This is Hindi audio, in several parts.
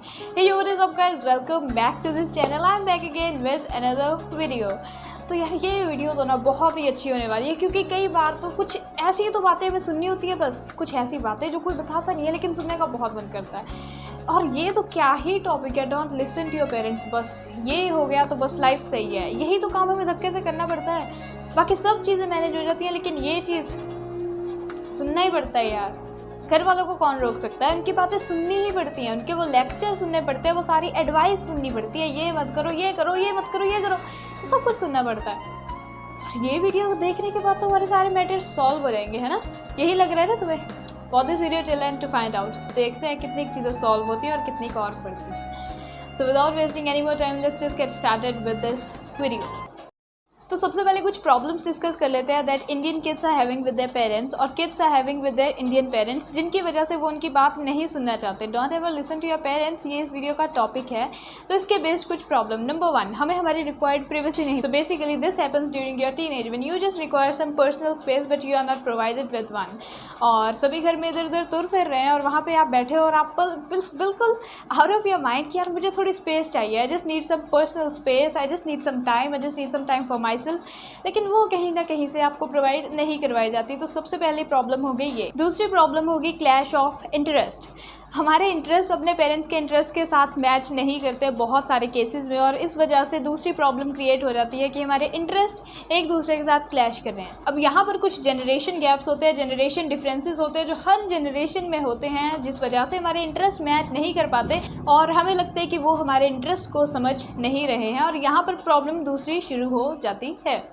Hey, what is up guys, welcome back to this channel. I'm back again with another video. तो यार ये वीडियो तो ना बहुत ही अच्छी होने वाली है, क्योंकि कई बार तो कुछ ऐसी तो बातें हमें सुननी होती है, बस कुछ ऐसी बातें जो कोई बताता नहीं है लेकिन सुनने का बहुत मन करता है। और ये तो क्या ही टॉपिक है, don't listen to your parents. बस ये हो गया तो बस लाइफ सही है, यही तो काम हमें धक्के से करना पड़ता है। बाकी सब चीज़ें मैनेज हो जाती हैं, लेकिन ये चीज़ सुनना ही पड़ता है यार। घर वालों को कौन रोक सकता है, उनकी बातें सुननी ही पड़ती हैं, उनके वो लेक्चर सुनने पड़ते हैं, वो सारी एडवाइस सुननी पड़ती है, ये मत करो, ये करो, ये मत करो, ये करो, सब कुछ सुनना पड़ता है। और ये वीडियो देखने के बाद तो हमारे सारे मैटर्स सॉल्व हो जाएंगे, है ना? यही लग रहा है ना तुम्हें? Watch this video till end to find out. देखते हैं कितनी चीज़ें सॉल्व होती हैं और कितनी का और पड़ती हैं। So without wasting any more time, let's just get started with this video. तो सबसे पहले कुछ प्रॉब्लम्स डिस्कस कर लेते हैं that Indian kids are having with their parents, और kids are having with their Indian parents, जिनकी वजह से वो उनकी बात नहीं सुनना चाहते। Don't ever listen to your parents, ये इस वीडियो का टॉपिक है। तो इसके बेस्ड कुछ प्रॉब्लम। नंबर 1, हमें हमारी रिक्वायर्ड प्राइवेसी नहीं। So basically this happens during your teenage when you just require some personal space but you are not provided with one. और सभी घर में इधर उधर तुर फिर रहे हैं और वहाँ पर आप बैठे हो और आप बिल्कुल आउट ऑफ योर माइंड कि यार मुझे थोड़ी स्पेस चाहिए, I just need some personal space, I just need some time, I just need some time for myself, लेकिन वो कहीं ना कहीं से आपको प्रोवाइड नहीं करवाई जाती। तो सबसे पहली प्रॉब्लम हो गई ये। दूसरी प्रॉब्लम होगी क्लैश ऑफ इंटरेस्ट। हमारे इंटरेस्ट अपने पेरेंट्स के इंटरेस्ट के साथ मैच नहीं करते बहुत सारे केसेस में, और इस वजह से दूसरी प्रॉब्लम क्रिएट हो जाती है कि हमारे इंटरेस्ट एक दूसरे के साथ क्लैश कर रहे हैं। अब यहाँ पर कुछ जनरेशन गैप्स होते हैं, जनरेशन डिफरेंसेस होते हैं जो हर जनरेशन में होते हैं, जिस वजह से हमारे इंटरेस्ट मैच नहीं कर पाते और हमें लगता है कि वो हमारे इंटरेस्ट को समझ नहीं रहे हैं, और यहाँ पर प्रॉब्लम दूसरी शुरू हो जाती है।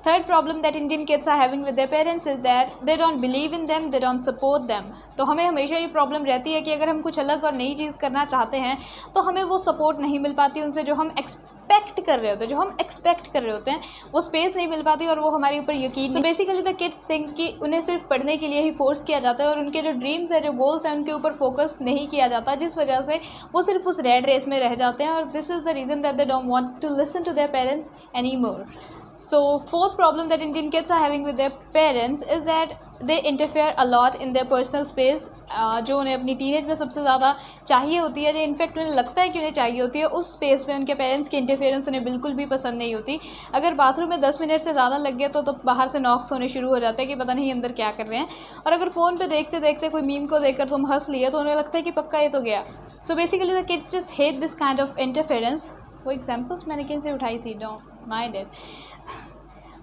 Third problem that Indian kids are having with their parents is that they don't believe in them, they don't support them. तो हमें हमेशा ये प्रॉब्लम रहती है कि अगर हम कुछ अलग और नई चीज़ करना चाहते हैं तो हमें वो सपोर्ट नहीं मिल पाती उनसे, जो हम एक्सपेक्ट कर रहे होते हैं, जो हम एक्सपेक्ट कर रहे होते हैं, वो स्पेस नहीं मिल पाती और वो हमारे ऊपर यकीन। So basically the kids think कि उन्हें सिर्फ पढ़ने के लिए ही फोर्स किया जाता है और उनके जो ड्रीम्स है, जो गोल्स हैं, उनके ऊपर फोकस नहीं किया जाता, जिस वजह से वो सिर्फ उस रेड रेस में रह जाते हैं। और this is the reason that they don't want to listen to their parents any more. So fourth problem that Indian kids are having with their parents is that they interfere a lot in their personal space, जो उन्हें अपनी टीनेज में सबसे ज़्यादा चाहिए होती है, जो इनफैक्ट उन्हें लगता है कि उन्हें चाहिए होती है, उस स्पेस में उनके पेरेंट्स की इंटरफेरेंस उन्हें बिल्कुल भी पसंद नहीं होती। अगर बाथरूम में 10 मिनट से ज़्यादा लग गया तो बाहर से नॉक्स होने शुरू हो जाते हैं कि पता नहीं अंदर क्या कर रहे हैं। और अगर फ़ोन पे देखते देखते कोई मीम को देखकर तुम हंस लिए तो उन्हें लगता है कि पक्का ये तो गया। So basically the kids just hate this kind of interference. वो एग्जाम्पल्स मैंने किन से उठाई थी, डोंट माइंड इट।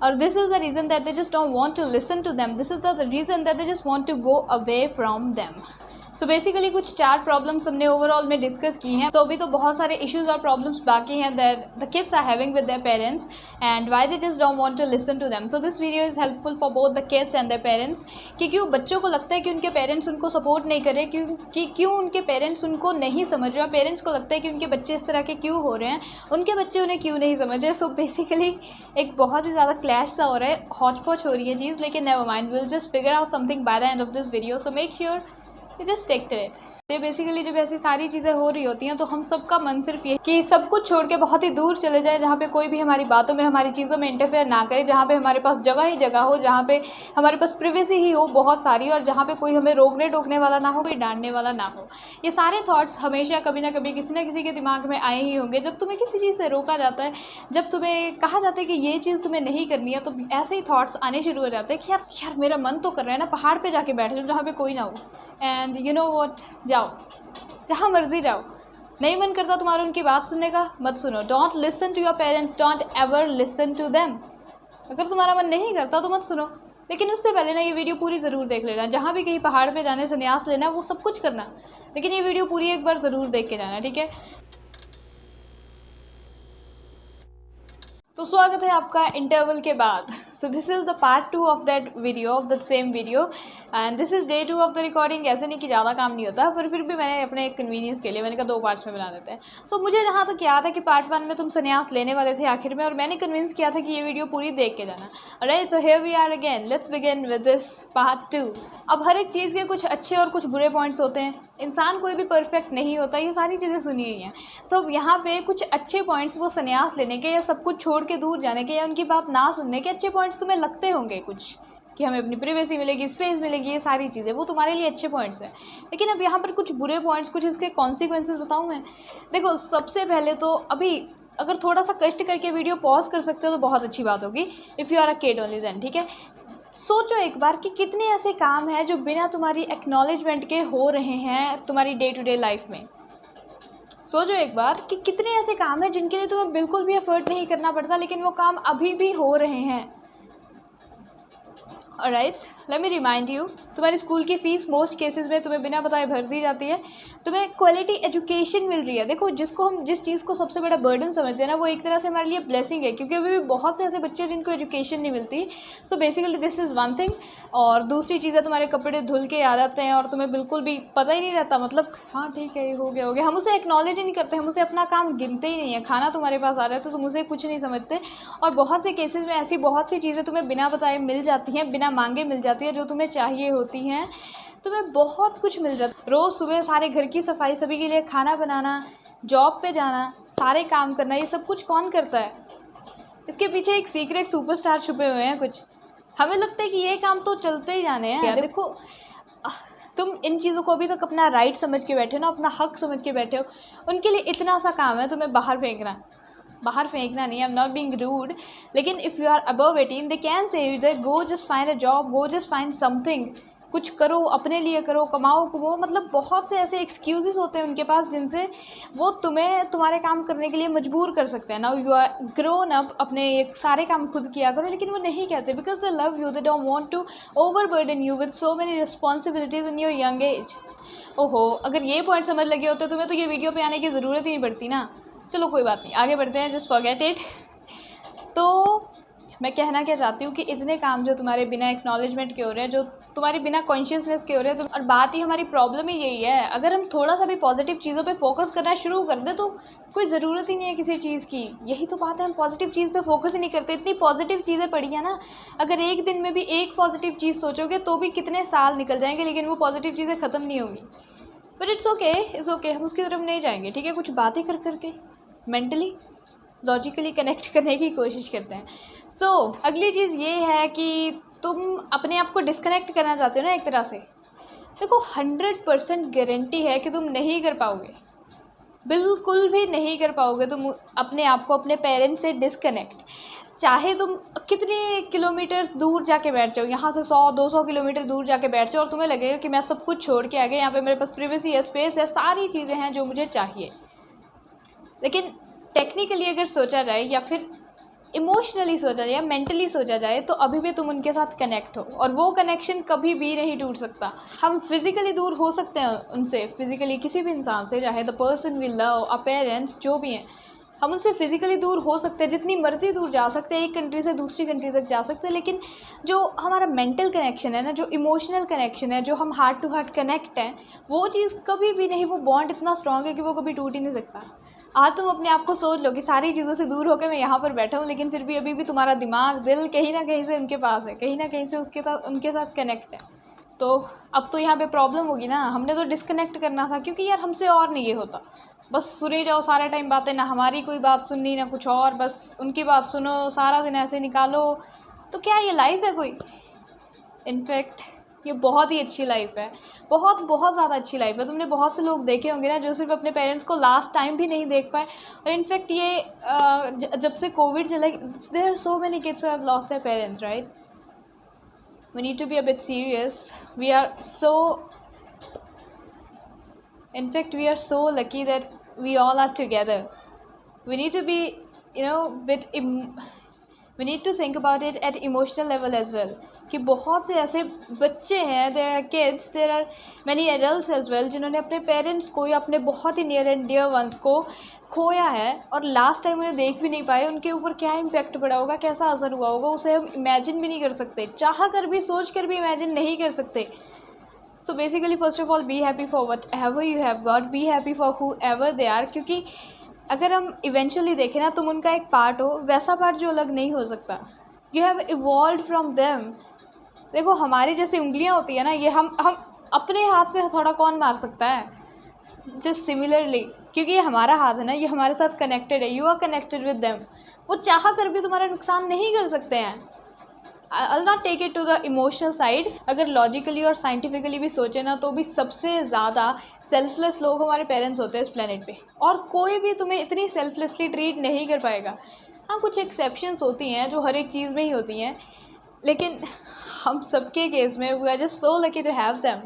और this is the reason that they just don't want to listen to them, this is the reason that they just want to go away from them. So basically कुछ 4 प्रॉब्लम्स हमने ओवरऑल में डिस्कस की हैं। सो अभी तो बहुत सारे इश्यूज और प्रॉब्लम्स बाकी हैं that the kids are having with their parents and why they just don't want to listen to them. So this video is helpful for both the kids and their parents, कि क्यों बच्चों को लगता है कि उनके पेरेंट्स उनको सपोर्ट नहीं कर रहे, क्यों उनके पेरेंट्स उनको नहीं समझ रहे, पेरेंट्स को लगता है कि उनके बच्चे इस तरह के क्यों हो रहे हैं, उनके बच्चे उन्हें क्यों नहीं समझ रहे। सो बेसिकली एक बहुत ही ज़्यादा क्लैश सा हो रहा है, हॉच पॉच हो रही है चीज़, लेकिन never mind, will just figure out something by the end of this video. So make sure you just stick to it. तो बेसिकली जब ऐसी सारी चीज़ें हो रही होती हैं तो हम सबका मन सिर्फ ये कि सब कुछ छोड़ के बहुत ही दूर चले जाए, जहाँ पे कोई भी हमारी बातों में, हमारी चीज़ों में इंटरफेयर ना करे, जहाँ पे हमारे पास जगह ही जगह हो, जहाँ पे हमारे पास प्रिवेसी ही हो बहुत सारी, और जहाँ पे कोई हमें रोकने टोकने वाला ना हो, कोई डांटने वाला ना हो। ये सारे थॉट्स हमेशा कभी ना कभी किसी ना किसी के दिमाग में आए ही होंगे। जब तुम्हें किसी चीज़ से रोका जाता है, जब तुम्हें कहा जाता है कि ये चीज़ तुम्हें नहीं करनी है, तो ऐसे ही थॉट्स आने शुरू हो जाते हैं कि यार मेरा मन तो कर रहा है ना, पहाड़ पर जाके बैठ जाओ जहाँ पर कोई ना हो, एंड यू नो व्हाट, जाओ जहाँ मर्जी जाओ। नहीं मन करता तुम्हारा उनकी बात सुनने का, मत सुनो। Don't listen to your parents, don't ever listen to them. अगर तुम्हारा मन नहीं करता तो मत सुनो, लेकिन उससे पहले ना ये वीडियो पूरी ज़रूर देख लेना। जहाँ भी कहीं पहाड़ पे जाने संन्यास लेना वो सब कुछ करना, लेकिन ये वीडियो पूरी एक बार ज़रूर देख के जाना, ठीक है? तो स्वागत है आपका इंटरवल के बाद। So this is the part 2 of that video, of the same video, and this is day 2 of the recording. ऐसे नहीं कि ज़्यादा काम नहीं होता, पर फिर भी मैंने अपने कन्वीनियंस के लिए मैंने कहा 2 पार्ट्स में बना देते हैं। सो मुझे जहाँ तक याद है कि पार्ट 1 में तुम संन्यास लेने वाले थे आखिर में, और मैंने कन्विंस किया था कि ये वीडियो पूरी देख के जाना। Alright, so here we are again, let's begin with this part 2। अब हर एक चीज़ के कुछ अच्छे और कुछ बुरे पॉइंट्स होते हैं, इंसान कोई भी परफेक्ट नहीं होता, ये सारी चीज़ें सुनी हुई हैं। तो अब यहाँ पे कुछ अच्छे पॉइंट्स वो संन्यास लेने के, या सब कुछ छोड़ के दूर जाने के, या उनकी बात ना सुनने के अच्छे पॉइंट्स तुम्हें लगते होंगे कुछ, कि हमें अपनी प्राइवेसी मिलेगी, स्पेस मिलेगी, ये सारी चीज़ें, वो तुम्हारे लिए अच्छे पॉइंट्स हैं। लेकिन अब यहाँ पर कुछ बुरे पॉइंट्स, कुछ इसके कॉन्सिक्वेंसेस बताऊँ मैं। देखो, सबसे पहले तो अभी अगर थोड़ा सा कष्ट करके वीडियो पॉज कर सकते हो तो बहुत अच्छी बात होगी, if you are a kid only then, ठीक है। सोचो एक बार कि कितने ऐसे काम हैं जो बिना तुम्हारी एक्नॉलेजमेंट के हो रहे हैं तुम्हारी डे टू डे लाइफ में। सोचो एक बार कि कितने ऐसे काम हैं जिनके लिए तुम्हें बिल्कुल भी एफर्ट नहीं करना पड़ता, लेकिन वो काम अभी भी हो रहे हैं। Alright, let me remind you, तुम्हारी स्कूल की फ़ीस मोस्ट केसेस में तुम्हें बिना बताए भर दी जाती है। तुम्हें क्वालिटी एजुकेशन मिल रही है। देखो, जिस चीज़ को सबसे बड़ा बर्डन समझते हैं ना, वो एक तरह से हमारे लिए ब्लेसिंग है, क्योंकि अभी भी बहुत से ऐसे बच्चे हैं जिनको एजुकेशन नहीं मिलती। सो basically this is one thing. और दूसरी चीज़ है, तुम्हारे कपड़े धुल के आ जाते हैं और तुम्हें बिल्कुल भी पता ही नहीं रहता, मतलब हाँ ठीक है, ये हो गया। हम उसे एक्नॉलेज ही नहीं करते, हम उसे अपना काम गिनते ही नहीं है। खाना तुम्हारे पास आ रहा है तो तुम उसे कुछ नहीं समझते। और बहुत से केसेस में ऐसी बहुत सी चीज़ें तुम्हें बिना बताए मिल जाती हैं, बिना मांगे मिल जाती है, जो तुम्हें चाहिए होती हैं। तुम्हें बहुत कुछ मिल जाता है। रोज़ सुबह सारे घर की सफाई, सभी के लिए खाना बनाना, जॉब पे जाना, सारे काम करना, ये सब कुछ कौन करता है? इसके पीछे एक सीक्रेट सुपरस्टार छुपे हुए हैं कुछ। हमें लगता है कि ये काम तो चलते ही जाने हैं। देखो, तुम इन चीज़ों को अभी तक अपना राइट समझ के बैठे हो ना, अपना हक समझ के बैठे हो। उनके लिए इतना सा काम है तुम्हें बाहर फेंकना नहीं। I am not being rude, लेकिन if you are above 18 they can say you that go just find a job, go just find something, कुछ करो, अपने लिए करो, कमाओ। वो मतलब बहुत से ऐसे एक्सक्यूज़ेस होते हैं उनके पास जिनसे वो तुम्हें तुम्हारे काम करने के लिए मजबूर कर सकते हैं। Now you are grown up, अपने सारे काम खुद किया करो, लेकिन वो नहीं कहते because they love you, they don't want to overburden you with so many responsibilities in your young age. ओहो, अगर ये पॉइंट समझ लगे होते तुम्हें तो ये वीडियो पे आने की ज़रूरत ही नहीं पड़ती ना। चलो कोई बात नहीं, आगे बढ़ते हैं, जस्ट फॉरगेट इट। तो मैं कहना क्या चाहती हूँ कि इतने काम जो तुम्हारे बिना एक्नॉलेजमेंट के हो रहे हैं, जो तुम्हारी बिना कॉन्शियसनेस के हो रहे हैं, और बात ही हमारी प्रॉब्लम ही यही है। अगर हम थोड़ा सा भी पॉजिटिव चीज़ों पे फोकस करना शुरू कर दें तो कोई ज़रूरत ही नहीं है किसी चीज़ की। यही तो बात है, हम पॉजिटिव चीज़ पे फोकस ही नहीं करते। इतनी पॉजिटिव चीज़ें पड़ी हैं ना, अगर एक दिन में भी एक पॉजिटिव चीज़ सोचोगे तो भी कितने साल निकल जाएंगे, लेकिन वो पॉजिटिव चीज़ें ख़त्म नहीं होंगी। बट इट्स ओके, हम उसकी तरफ नहीं जाएंगे, ठीक है। कुछ बातें कर करके मेंटली लॉजिकली कनेक्ट करने की कोशिश करते हैं। सो अगली चीज़ ये है कि तुम अपने आप को डिस्कनेक्ट करना चाहते हो ना एक तरह से। देखो, 100% गारंटी है कि तुम नहीं कर पाओगे, बिल्कुल भी नहीं कर पाओगे तुम अपने आप को अपने पेरेंट्स से डिस्कनेक्ट। चाहे तुम कितने किलोमीटर्स दूर जाके बैठ जाओ, यहाँ से 100-200 किलोमीटर दूर जाके बैठ जाओ, और तुम्हें लगेगा कि मैं सब कुछ छोड़ के आ गया, यहाँ पे मेरे पास प्राइवेसी है, स्पेस है, सारी चीज़ें हैं जो मुझे चाहिए। लेकिन टेक्निकली अगर सोचा जाए, या फिर इमोशनली सोचा जाए, या मेंटली सोचा जाए, तो अभी भी तुम उनके साथ कनेक्ट हो, और वो कनेक्शन कभी भी नहीं टूट सकता। हम फिज़िकली दूर हो सकते हैं उनसे, फिज़िकली किसी भी इंसान से, चाहे the person we love, a parents, जो भी हैं, हम उनसे फिज़िकली दूर हो सकते हैं, जितनी मर्जी दूर जा सकते हैं, एक कंट्री से दूसरी कंट्री तक जा सकते हैं। लेकिन जो हमारा मेंटल कनेक्शन है ना, जो इमोशनल कनेक्शन है, जो हम हार्ट टू हार्ट कनेक्ट हैं, वो चीज़ कभी भी नहीं, वो बॉन्ड इतना स्ट्रॉन्ग है कि वो कभी टूट ही नहीं सकता। आज तुम अपने आप को सोच लो कि सारी चीज़ों से दूर होकर मैं यहाँ पर बैठा हूँ, लेकिन फिर भी अभी भी तुम्हारा दिमाग, दिल कहीं ना कहीं से उनके पास है, कहीं ना कहीं से उनके साथ कनेक्ट है। तो अब तो यहाँ पे प्रॉब्लम होगी ना, हमने तो डिस्कनेक्ट करना था, क्योंकि यार हमसे और नहीं ये होता। बस सुने जाओ सारे टाइम बातें, ना हमारी कोई बात सुननी ना कुछ और, बस उनकी बात सुनो, सारा दिन ऐसे निकालो। तो क्या ये लाइफ है कोई? इनफैक्ट ये बहुत ही अच्छी लाइफ है, बहुत बहुत ज़्यादा अच्छी लाइफ है। तुमने बहुत से लोग देखे होंगे ना जो सिर्फ अपने पेरेंट्स को लास्ट टाइम भी नहीं देख पाए। और इनफैक्ट ये जब से कोविड चला, there are so many kids who have lost their parents, right. We need to be a bit serious. We are so lucky that we all are together. We need to be we need to think about it at emotional level as well, कि बहुत से ऐसे बच्चे हैं, there are kids, there are many adults as well, जिन्होंने अपने पेरेंट्स को या अपने बहुत ही नियर एंड डियर वंस को खोया है, और लास्ट टाइम उन्हें देख भी नहीं पाए। उनके ऊपर क्या इम्पैक्ट पड़ा होगा, कैसा असर हुआ होगा, उसे हम इमेजिन भी नहीं कर सकते, चाह कर भी, सोच कर भी इमेजिन नहीं कर सकते। So basically first of all, be happy for whatever you have got, be happy for whoever they are. क्योंकि अगर हम इवेंचुअली देखें ना, तुम उनका एक पार्ट हो, वैसा पार्ट जो अलग नहीं हो सकता। You have evolved from them. देखो, हमारी जैसी उंगलियां होती है ना, ये हम अपने हाथ पे थोड़ा कौन मार सकता है, जस्ट सिमिलरली, क्योंकि ये हमारा हाथ है ना, ये हमारे साथ कनेक्टेड है, you are connected with them. वो चाह कर भी तुम्हारा नुकसान नहीं कर सकते हैं। I will not take it to the emotional side, अगर लॉजिकली और साइंटिफिकली भी सोचे ना तो भी सबसे ज़्यादा सेल्फलेस लोग हमारे पेरेंट्स होते हैं इस प्लेनेट पे, और कोई भी तुम्हें इतनी सेल्फलेसली ट्रीट नहीं कर पाएगा। हाँ, कुछ एक्सेप्शंस होती हैं जो हर एक चीज़ में ही होती हैं, लेकिन हम सबके केस में we are just so lucky to have them.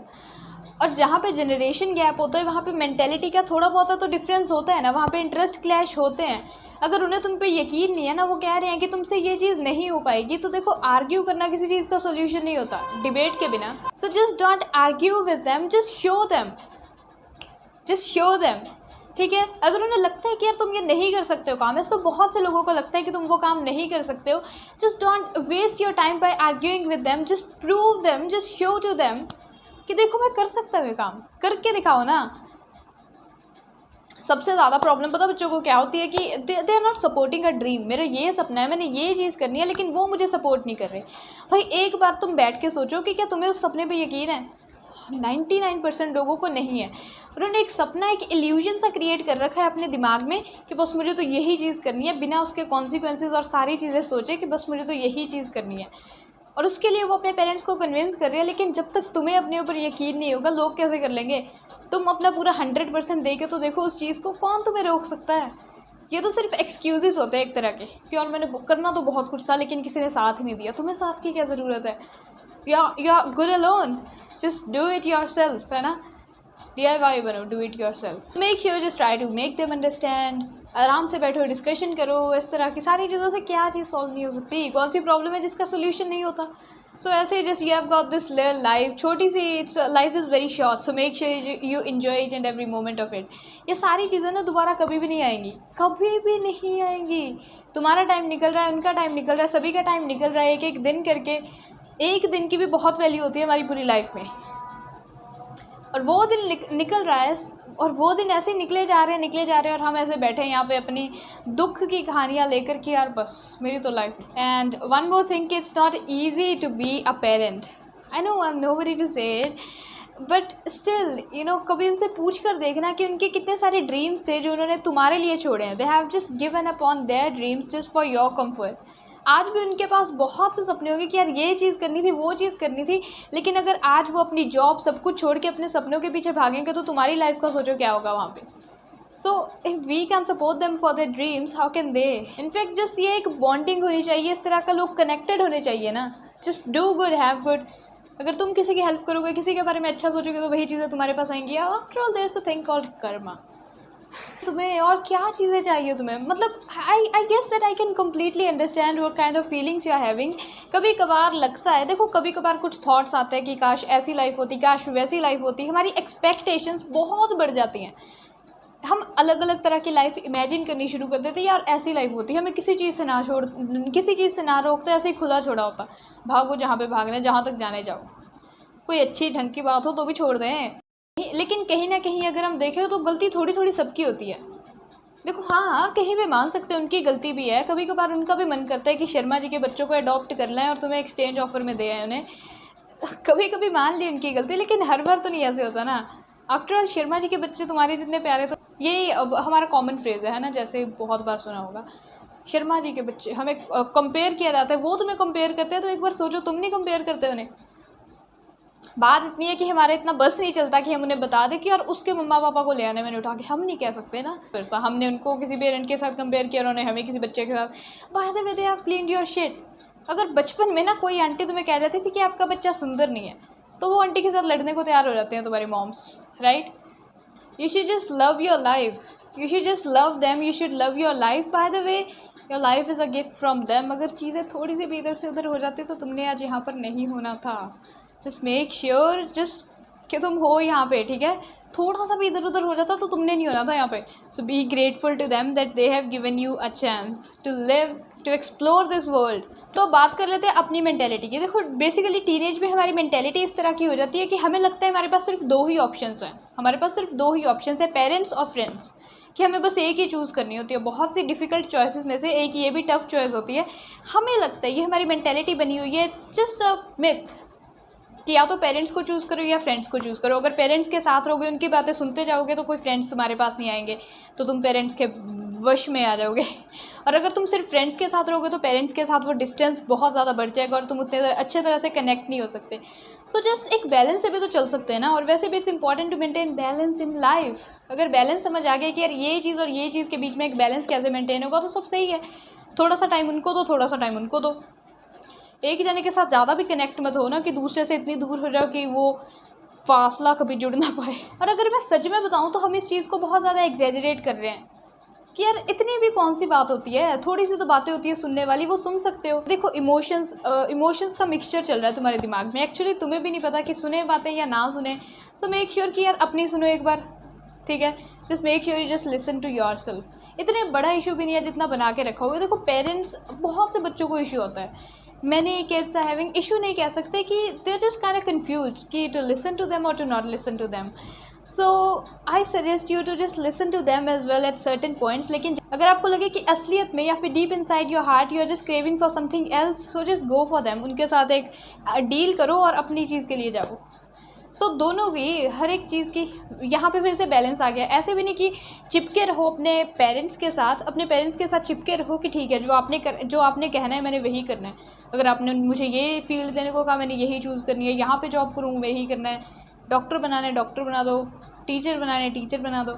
और जहाँ पे जनरेशन गैप होता है वहाँ पे मेंटेलिटी का थोड़ा बहुत तो डिफरेंस होता है ना, वहाँ पे इंटरेस्ट क्लैश होते हैं। अगर उन्हें तुम पे यकीन नहीं है ना, वो कह रहे हैं कि तुमसे ये चीज़ नहीं हो पाएगी, तो देखो आर्ग्यू करना किसी चीज़ का सोल्यूशन नहीं होता डिबेट के बिना। So just don't argue with them, just show them, ठीक है। अगर उन्हें लगता है कि यार तुम ये नहीं कर सकते हो काम, ऐसे तो बहुत से लोगों को लगता है कि तुम वो काम नहीं कर सकते हो, just don't waste your time by arguing with them, just prove them, just show to them कि देखो मैं कर सकता हूँ ये काम, करके दिखाओ ना। सबसे ज़्यादा प्रॉब्लम पता बच्चों को क्या होती है कि they are not supporting a dream. मेरा ये सपना है, मैंने ये चीज़ करनी है, लेकिन वो मुझे सपोर्ट नहीं कर रहे। भाई एक बार तुम बैठ के सोचो कि क्या तुम्हें उस सपने पे यकीन है? 99% लोगों को नहीं है। उन्होंने एक सपना, एक इल्यूजन सा क्रिएट कर रखा है अपने दिमाग में कि बस मुझे तो यही चीज़ करनी है, बिना उसके कॉन्सिक्वेंसेस और सारी चीज़ें सोचे कि बस मुझे तो यही चीज़ करनी है, और उसके लिए वो अपने पेरेंट्स को कन्विंस कर रहे हैं। लेकिन जब तक तुम्हें अपने ऊपर यकीन नहीं होगा, लोग कैसे कर लेंगे? तुम अपना पूरा 100% दे के तो देखो उस चीज़ को, कौन तुम्हें रोक सकता है? ये तो सिर्फ एक्सक्यूजेस होते हैं एक तरह के कि और मैंने करना तो बहुत कुछ था लेकिन किसी ने साथ ही नहीं दिया। तुम्हें साथ की क्या ज़रूरत है? या good alone, just do it yourself, है ना। DIY बनो, do it yourself. Make sure just try to make them understand. आराम से बैठो, डिस्कशन करो। इस तरह की सारी चीज़ों से क्या चीज़ सॉल्व नहीं हो सकती? कौन सी प्रॉब्लम है जिसका सोल्यूशन नहीं होता? सो ऐसे ही just you have got this little life, छोटी सी, it's life is very short, so make sure you enjoy each and every moment of it. ये सारी चीज़ें ना दोबारा कभी भी नहीं आएंगी, कभी भी नहीं आएंगी। तुम्हारा टाइम निकल रहा है, उनका टाइम निकल रहा है, सभी का टाइम निकल रहा है, एक एक दिन करके। एक दिन की भी बहुत वैल्यू होती है हमारी पूरी लाइफ में, और वो दिन निकल रहा है, और वो दिन ऐसे ही निकले जा रहे हैं, और हम ऐसे बैठे हैं यहाँ पे अपनी दुख की कहानियाँ लेकर कि यार बस मेरी तो life. And one more thing, it's not easy to be a parent. I know I am nobody to say it, but still you know, कभी उनसे पूछ कर देखना कि उनके कितने सारे ड्रीम्स थे जो उन्होंने तुम्हारे लिए छोड़े हैं। They have just given up on their dreams just for your comfort. आज भी उनके पास बहुत से सपने होंगे कि यार ये चीज़ करनी थी, वो चीज़ करनी थी, लेकिन अगर आज वो अपनी जॉब सब कुछ छोड़ के अपने सपनों के पीछे भागेंगे तो तुम्हारी लाइफ का सोचो क्या होगा वहाँ पे। So if we can support them for their dreams, how can they? In fact just ये एक बॉन्डिंग होनी चाहिए, इस तरह का लोग कनेक्टेड होने चाहिए ना। Just do good, have good. अगर तुम किसी की हेल्प करोगे, किसी के बारे में अच्छा सोचोगे, तो वही चीज़ें तुम्हारे पास आएंगी। After all there is a thing called karma. तुम्हें और क्या चीज़ें चाहिए तुम्हें? मतलब I guess that I can completely understand what kind of feelings you are having. कभी कभार लगता है, देखो कभी कभार कुछ थॉट्स आते हैं कि काश ऐसी लाइफ होती, काश वैसी लाइफ होती। हमारी एक्सपेक्टेशंस बहुत बढ़ जाती हैं, हम अलग अलग तरह की लाइफ इमेजिन करनी शुरू कर देते हैं। यार ऐसी लाइफ होती, हमें किसी चीज़ से ना रोकते, ऐसे ही खुला छोड़ा होता, भागो जहाँ पे भागना है, जहाँ तक जाने जाओ। कोई अच्छी ढंग की बात हो तो भी छोड़ दें, लेकिन कहीं ना कहीं अगर हम देखें तो गलती थोड़ी थोड़ी सबकी होती है। देखो हाँ, कहीं भी मान सकते हैं उनकी गलती भी है। कभी कभार उनका भी मन करता है कि शर्मा जी के बच्चों को अडॉप्ट कर लें और तुम्हें एक्सचेंज ऑफर में दे आए उन्हें। कभी कभी मान ली उनकी गलती, लेकिन हर बार तो नहीं ऐसे होता ना। आफ्टर ऑल शर्मा जी के बच्चे तुम्हारे जितने प्यारे, तो ये हमारा कॉमन फ्रेज है ना, जैसे बहुत बार सुना होगा, शर्मा जी के बच्चे। हमें कंपेयर किया जाता है, वो तुम्हें कंपेयर करते हैं, तो एक बार सोचो तुम नहीं कंपेयर करते उन्हें। बात इतनी है कि हमारे इतना बस नहीं चलता कि हम उन्हें बता दें कि यार उसके मम्मा पापा को ले आने मैंने उठा के, हम नहीं कह सकते ना। फिर हमने उनको किसी पेरेंट के साथ कंपेयर किया, उन्होंने हमें किसी बच्चे के साथ। Bye the way they have cleaned your shit. अगर बचपन में ना कोई आंटी तुम्हें कह देती थी कि आपका बच्चा सुंदर नहीं है, तो वो आंटी के साथ लड़ने को तैयार हो जाते हैं तुम्हारी moms, right? You should just love your life, you should just love them, you should love your life. By the way your life is a gift from them. अगर चीज़ें थोड़ी सी भी इधर से उधर हो जाती तो तुमने आज यहाँ पर नहीं होना था। जस्ट मेक श्योर जस्ट कि तुम हो यहाँ पे, ठीक है? थोड़ा सा भी इधर उधर हो जाता तो तुमने नहीं होना था यहाँ पे। So be grateful to them that they have given you a chance to live, to explore this world. तो बात कर लेते हैं अपनी मेंटेलिटी की। देखो बेसिकली टीनेज में हमारी मेंटेलिटी इस तरह की हो जाती है कि हमें लगता है हमारे पास सिर्फ दो ही ऑप्शंस हैं, पेरेंट्स और फ्रेंड्स, कि हमें बस एक ही चूज़ करनी होती है। बहुत सी डिफ़िकल्ट चॉइसेस में से एक ये भी टफ चॉइस होती है। हमें लगता है, ये हमारी मेंटेलिटी बनी हुई है, इट्स जस्ट अ मिथ, कि या तो पेरेंट्स को चूज़ करो या फ्रेंड्स को चूज़ करो। अगर पेरेंट्स के साथ रहोगे, उनकी बातें सुनते जाओगे, तो कोई फ्रेंड्स तुम्हारे पास नहीं आएंगे, तो तुम पेरेंट्स के वश में आ जाओगे। और अगर तुम सिर्फ फ्रेंड्स के साथ रहोगे तो पेरेंट्स के साथ वो डिस्टेंस बहुत ज़्यादा बढ़ जाएगा और तुम उतने अच्छे तरह से कनेक्ट नहीं हो सकते। सो जस्ट एक बैलेंस से भी तो चल सकते हैं ना। और वैसे भी it's important to maintain balance in life. अगर बैलेंस समझ आ गया कि यार ये चीज़ और ये चीज़ के बीच में एक बैलेंस कैसे मेंटेन होगा, तो सब सही है। थोड़ा सा टाइम उनको दो, थोड़ा सा टाइम उनको दो। एक जने के साथ ज़्यादा भी कनेक्ट मत हो ना कि दूसरे से इतनी दूर हो जाओ कि वो फासला कभी जुड़ ना पाए। और अगर मैं सच में बताऊँ तो हम इस चीज़ को बहुत ज़्यादा एग्जैजरेट कर रहे हैं कि यार इतनी भी कौन सी बात होती है, थोड़ी सी तो बातें होती है सुनने वाली, वो सुन सकते हो। देखो इमोशंस का मिक्सचर चल रहा है तुम्हारे दिमाग में। एक्चुअली तुम्हें भी नहीं पता कि सुने बातें या ना सुने। सो मेक श्योर कि यार अपनी सुनो एक बार, ठीक है। Just make sure you just listen to yourself. इतने बड़ा इशू भी नहीं है जितना बना के रखा होगा। देखो पेरेंट्स, बहुत से बच्चों को इशू होता है। Many kids are having issue, नहीं कह सकते, कि they are just kind of confused कि टू लिसन टू देम और to not listen to them. So I suggest you to just listen to them as well at certain points. लेकिन अगर आपको लगे कि असलियत में या फिर deep inside your heart you are just craving for something else, so just go for them. उनके साथ एक डील करो और अपनी चीज़ के लिए जाओ। सो दोनों की, हर एक चीज़ की यहाँ पे फिर से बैलेंस आ गया। ऐसे भी नहीं कि चिपके रहो अपने पेरेंट्स के साथ, अपने पेरेंट्स के साथ चिपके रहो कि ठीक है जो आपने कहना है मैंने वही करना है। अगर आपने मुझे ये फील्ड लेने को कहा, मैंने यही चूज़ करनी है, यहाँ पे जॉब करूँ वही करना है, डॉक्टर बनाना है डॉक्टर बना दो, टीचर बनाना है टीचर बना दो।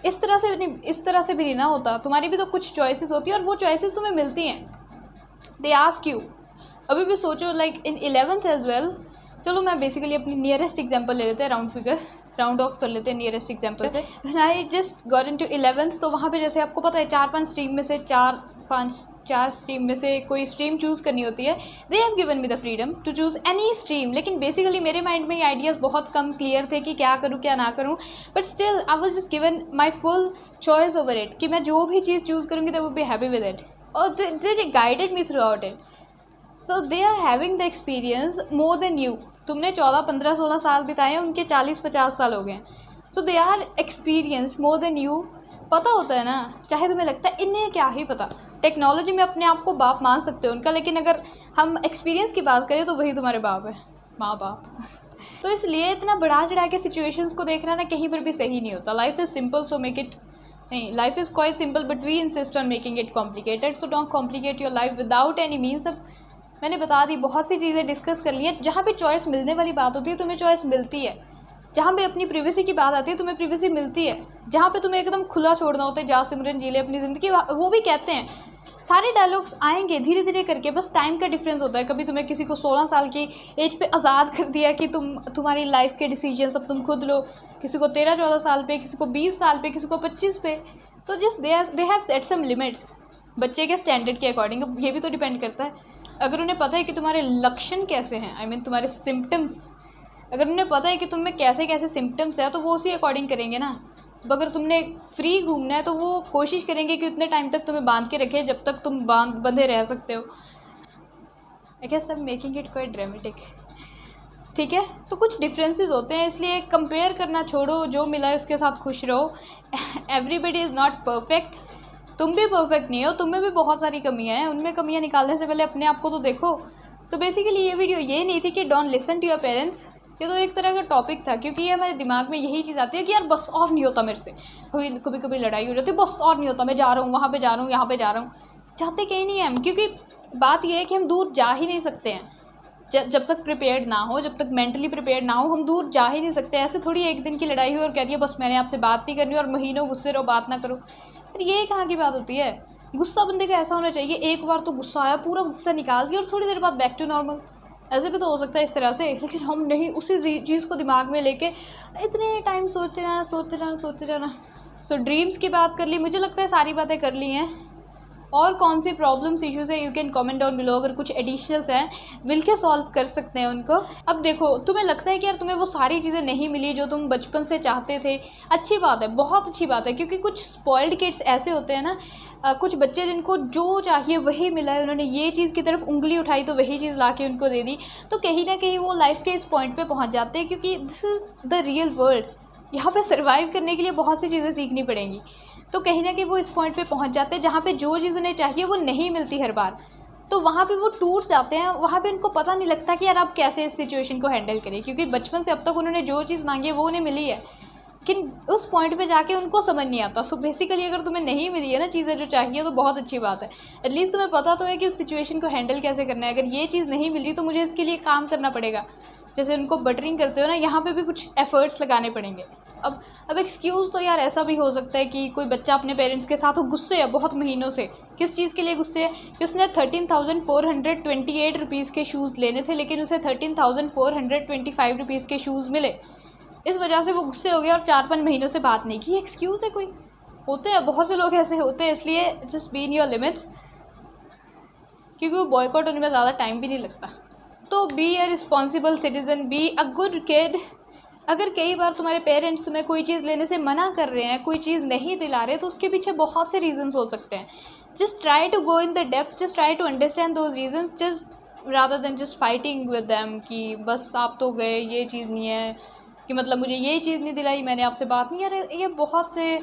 इस तरह से भी नहीं ना होता। तुम्हारी भी तो कुछ चॉइसेस होती है और वो चॉइसेस तुम्हें मिलती हैं। They ask you. अभी भी सोचो like in 11th as well. चलो मैं बेसिकली अपनी नियरेस्ट एग्जांपल ले लेते हैं, राउंड ऑफ कर लेते हैं नियरेस्ट एग्जांपल से। When I just got into 11th, तो वहाँ पे जैसे आपको पता है 4-5 स्ट्रीम में से 4 स्ट्रीम में से कोई स्ट्रीम चूज़ करनी होती है। They have given me the freedom to choose any stream. लेकिन बेसिकली मेरे माइंड में ये आइडियाज़ बहुत कम क्लियर थे कि क्या करूँ क्या ना करूँ। But still I was just given my full choice over it कि मैं जो भी चीज़ चूज़ करूँगी they would be happy with it. और they guided me throughout it. So they are having the experience more than you. तुमने 14, 15, 16 साल बिताए हैं, उनके 40, 50 साल हो गए। So they are experienced more than you. पता होता है ना, चाहे तुम्हें लगता है इन्हें क्या ही पता। टेक्नोलॉजी में अपने आप को बाप मान सकते हो उनका, लेकिन अगर हम एक्सपीरियंस की बात करें तो वही तुम्हारे बाप है, माँ बाप। तो इसलिए इतना बढ़ा चढ़ा के सिचुएशंस को देखना ना कहीं पर भी सही नहीं होता। Life is simple, so make it नहीं, life is quite simple but we insist on making it complicated. So don't complicate your life without any means. अब मैंने बता दी, बहुत सी चीज़ें डिस्कस कर ली हैं। जहाँ पे चॉइस मिलने वाली बात होती है तुम्हें चॉइस मिलती है। जहाँ पे अपनी प्रिवेसी की बात आती है तुम्हें प्रिवेसी मिलती है। जहाँ पे तुम्हें एकदम खुला छोड़ना होता है, जा सिमरन जी ले अपनी ज़िंदगी, वो भी कहते हैं। सारे डायलॉग्स आएंगे धीरे धीरे करके, बस टाइम का डिफरेंस होता है। कभी तुम्हें किसी को 16 साल की एज पे आज़ाद कर दिया कि तुम्हारी लाइफ के डिसीजन सब तुम खुद लो, किसी को 13-14 साल पे, किसी को 20 साल पे, किसी को 25 पे। तो just they have set some limits बच्चे के स्टैंडर्ड के अकॉर्डिंग। अब ये भी तो डिपेंड करता है, अगर उन्हें पता है कि तुम्हारे लक्षण कैसे हैं, आई मीन तुम्हारे सिम्टम्स, अगर उन्हें पता है कि तुम में कैसे कैसे सिम्टम्स है तो वो उसी अकॉर्डिंग करेंगे ना। अब अगर तुमने फ्री घूमना है तो वो कोशिश करेंगे कि उतने टाइम तक तुम्हें बांध के रखे जब तक तुम बंधे रह सकते हो। I guess I am making it quite dramatic, ठीक है। तो कुछ डिफरेंसेस होते हैं, इसलिए कंपेयर करना छोड़ो, जो मिला है उसके साथ खुश रहो। एवरीबडी इज़ नॉट परफेक्ट, तुम भी परफेक्ट नहीं हो, तुम में भी बहुत सारी कमियां हैं। उनमें कमियां निकालने से पहले अपने आप को तो देखो। सो बेसिकली ये वीडियो ये नहीं थी कि don't listen to your parents, ये तो एक तरह का टॉपिक था, क्योंकि ये हमारे दिमाग में यही चीज़ आती है कि यार बस और नहीं होता मेरे से, कभी कभी लड़ाई हो जाती है, बस और नहीं होता, मैं जा रहा हूँ वहाँ पे जा रहा हूँ यहाँ पे जा रहा हूँ। जाते कहीं नहीं है हम, क्योंकि बात यह है कि हम दूर जा ही नहीं सकते हैं जब तक प्रिपेयर्ड ना हो, जब तक मेंटली प्रिपेयर्ड ना हो हम दूर जा ही नहीं सकते। ऐसे थोड़ी एक दिन की लड़ाई हुई और कह दिया बस मैंने आपसे बात नहीं करनी और महीनों गुस्से रहो बात ना करो। फिर ये कहाँ की बात होती है। गुस्सा बंदे का ऐसा होना चाहिए, एक बार तो गुस्सा आया पूरा गुस्सा निकाल दिया और थोड़ी देर बाद बैक टू नॉर्मल। ऐसे भी तो हो सकता है इस तरह से, लेकिन हम नहीं, उसी चीज़ को दिमाग में लेके इतने टाइम सोचते रहना। सो ड्रीम्स की बात कर ली, मुझे लगता है सारी बातें कर ली हैं। और कौन सी प्रॉब्लम्स इश्यूज़ है you can comment down below, अगर कुछ एडिशनल्स हैं मिल के सॉल्व कर सकते हैं उनको। अब देखो तुम्हें लगता है कि यार तुम्हें वो सारी चीज़ें नहीं मिली जो तुम बचपन से चाहते थे, अच्छी बात है, बहुत अच्छी बात है, क्योंकि कुछ स्पॉइल्ड किड्स ऐसे होते हैं ना, कुछ बच्चे जिनको जो चाहिए वही मिला है, उन्होंने ये चीज़ की तरफ उंगली उठाई तो वही चीज़ ला के उनको दे दी, तो कहीं ना कहीं वो लाइफ के इस पॉइंट पे पहुंच जाते हैं, क्योंकि this is the real world. यहाँ पे सर्वाइव करने के लिए बहुत सी चीज़ें सीखनी पड़ेंगी, तो कहीं ना कहीं वो इस पॉइंट पे पहुंच जाते हैं जहाँ पे जो चीज़ उन्हें चाहिए वो नहीं मिलती हर बार। तो वहाँ पे वो टूट जाते हैं, वहाँ पे उनको पता नहीं लगता कि यार आप कैसे इस सिचुएशन को हैंडल करें, क्योंकि बचपन से अब तक उन्होंने जो चीज़ मांगी है वो उन्हें मिली है, लेकिन उस पॉइंट पे जाके उनको समझ नहीं आता। सो बेसिकली अगर तुम्हें नहीं मिली है ना चीज़ें जो चाहिए, तो बहुत अच्छी बात है, एटलीस्ट तुम्हें पता तो है कि उस सिचुएशन को हैंडल कैसे करना है। अगर ये चीज़ नहीं मिल रही तो मुझे इसके लिए काम करना पड़ेगा, जैसे उनको बटरिंग करते हो ना, यहाँ पे भी कुछ एफर्ट्स लगाने पड़ेंगे। अब एक्सक्यूज़ तो यार ऐसा भी हो सकता है कि कोई बच्चा अपने पेरेंट्स के साथ गुस्से है बहुत महीनों से। किस चीज़ के लिए गुस्से है? कि उसने 13,428 रुपीज़ के शूज़ लेने थे, लेकिन उसे 13,425 रुपीज़ के शूज़ मिले। इस वजह से वो गुस्से हो गया और 4-5 महीनों से बात नहीं की। एक्सक्यूज़ है कोई? होते हैं बहुत से लोग ऐसे होते हैं, इसलिए just be in your limits, क्योंकि वो बॉयकॉट होने में ज़्यादा टाइम भी नहीं लगता। तो be a responsible citizen, be a good kid. अगर कई बार तुम्हारे पेरेंट्स तुम्हें कोई चीज़ लेने से मना कर रहे हैं, कोई चीज़ नहीं दिला रहे, तो उसके पीछे बहुत से रीजंस हो सकते हैं। Just try to go in the depth, just try to understand those reasons, just rather than just fighting with them कि बस आप तो गए, ये चीज़ नहीं है, कि मतलब मुझे ये चीज़ नहीं दिलाई, मैंने आपसे बात नहीं। यार ये बहुत से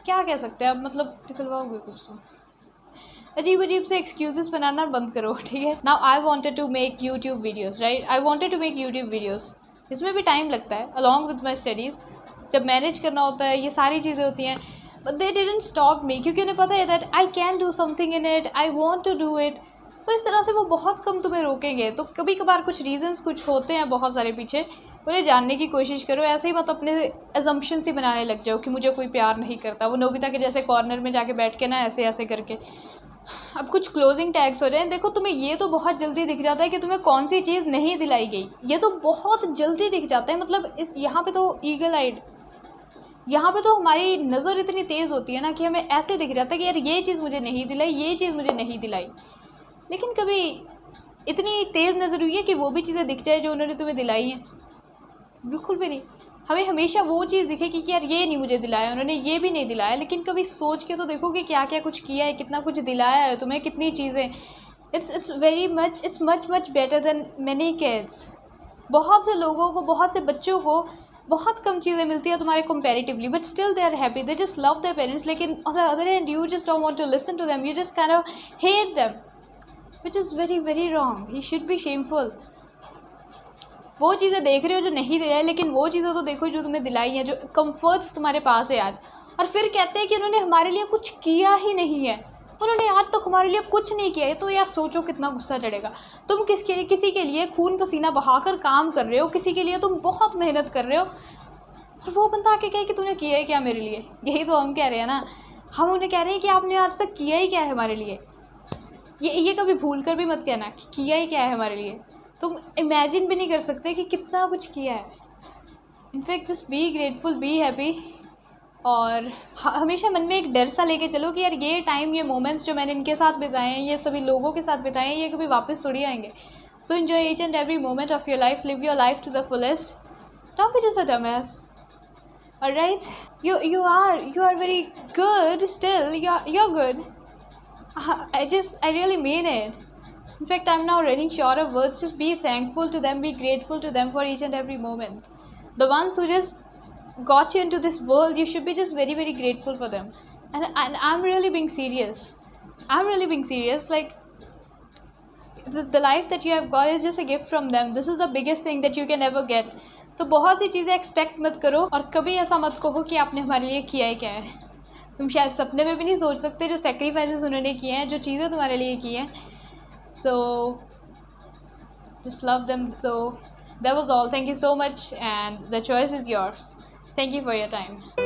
क्या कह सकते हैं अब, मतलब निकलवाओगे कुछ तो। अजीब अजीब से एक्सक्यूज़ेस बनाना बंद करो, ठीक है। Now I wanted to make YouTube videos, right, I wanted to make YouTube videos. इसमें भी टाइम लगता है अलॉन्ग विद माई स्टडीज़, जब मैनेज करना होता है, ये सारी चीज़ें होती हैं। But they didn't stop me, क्योंकि उन्हें पता है that I can do something in it, I want to do it. तो इस तरह से वो बहुत कम तुम्हें रोकेंगे। तो कभी कभार कुछ रीजंस कुछ होते हैं बहुत सारे पीछे, उन्हें जानने की कोशिश करो। ऐसे ही मत अपने एजम्पशंस ही बनाने लग जाओ कि मुझे कोई प्यार नहीं करता, वो नोबिता के जैसे कॉर्नर में जाके बैठ के ना ऐसे ऐसे करके। अब कुछ क्लोजिंग टैग्स हो जाए। देखो तुम्हें ये तो बहुत जल्दी दिख जाता है कि तुम्हें कौन सी चीज़ नहीं दिलाई गई, ये तो बहुत जल्दी दिख जाता है। मतलब इस यहाँ पे तो ईगल आइड, यहाँ पे तो हमारी नज़र इतनी तेज़ होती है ना कि हमें ऐसे दिख जाता है कि यार ये चीज़ मुझे नहीं दिलाई, ये चीज़ मुझे नहीं दिलाई। लेकिन कभी इतनी तेज़ नज़र हुई है कि वो भी चीज़ें दिख जाए जो उन्होंने तुम्हें दिलाई हैं? बिल्कुल भी नहीं। हमें हमेशा वो चीज़ दिखेगी कि यार ये नहीं मुझे दिलाया उन्होंने, ये भी नहीं दिलाया। लेकिन कभी सोच के तो देखो कि क्या क्या कुछ किया है, कितना कुछ दिलाया है तुम्हें, कितनी चीज़ें। It's much better than many kids. बहुत से लोगों को, बहुत से बच्चों को बहुत कम चीज़ें मिलती है तुम्हारे comparatively, but still they are happy, they just love their parents. लेकिन on the other hand you just don't want to listen to them, you just kind of hate them, which is very very wrong. You should be shameful. वो चीज़ें देख रहे हो जो नहीं दिलाई, लेकिन वो चीज़ें तो देखो जो तुम्हें दिलाई हैं, जो कंफर्ट्स तुम्हारे पास है आज। और फिर कहते हैं कि उन्होंने हमारे लिए कुछ किया ही नहीं है, उन्होंने आज तक हमारे लिए कुछ नहीं किया है। तो यार सोचो कितना गुस्सा चढ़ेगा। तुम किसी के लिए खून पसीना बहाकर काम कर रहे हो, किसी के लिए तुम बहुत मेहनत कर रहे हो, और वो बंदा आके कहे कि तूने किया है क्या मेरे लिए। यही तो हम कह रहे हैं ना, हम उन्हें कह रहे हैं कि आपने आज तक किया ही क्या है हमारे लिए। ये कभी भूल कर भी मत कहना कि किया ही क्या है हमारे लिए। तुम इमेजिन भी नहीं कर सकते कि कितना कुछ किया है। In fact just be grateful, be happy, और हमेशा मन में एक डर सा लेके चलो कि यार ये टाइम, ये मोमेंट्स जो मैंने इनके साथ बिताए हैं, ये सभी लोगों के साथ बिताए हैं, ये कभी वापस थोड़ी आएंगे। So enjoy each and every moment of your life, live your life to the fullest, don't be just a dumbass. Alright, you are very good still. You're good. I really mean it. In fact, I'm now running short of words. Just be thankful to them, be grateful to them for each and every moment. The ones who just got you into this world, you should be just very very grateful for them. And I'm really being serious. I'm really being serious. Like the life that you have got is just a gift from them. This is the biggest thing that you can ever get. तो बहुत सी चीज़ें एक्सपेक्ट मत करो, और कभी ऐसा मत कहो कि आपने हमारे लिए किया है क्या है। तुम शायद सपने में भी नहीं सोच सकते जो सेक्रीफाइसेस उन्होंने किए हैं, जो चीज़ें तुम्हारे लिए की हैं। So just love them. So that was all. Thank you so much and the choice is yours. Thank you for your time.